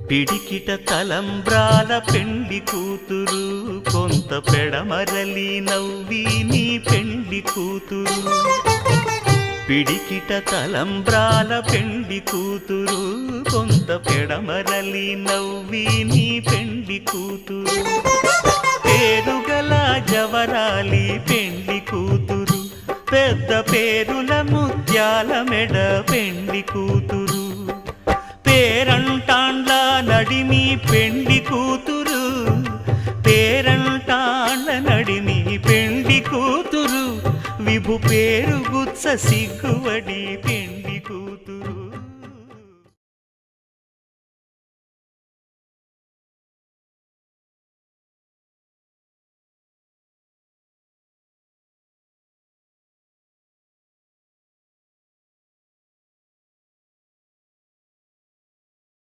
పిడికిట తలంబ్రాల పెండ్లి కూతురు కొంత పెడమరలి నవ్వి నీ పెండ్లి కూతురు పిడికిట తలంబ్రాల పెండ్లి కూతురు కొంత పెడమరలి నవ్వి నీ పెండ్లి కూతురు పేరుగల జవరాలి పెండ్లి కూతురు పెద్ద పేరుల ముత్యాల మెడ పెండ్లి కూతురు పేరంటాండ్ల నడిమి పెండ్లి కూతురు పేరంటాండ్ల నడిమి పెండ్లి కూతురు విభు పేరు గుత్స సిగ్గువడి పెండ్లి కూతురు।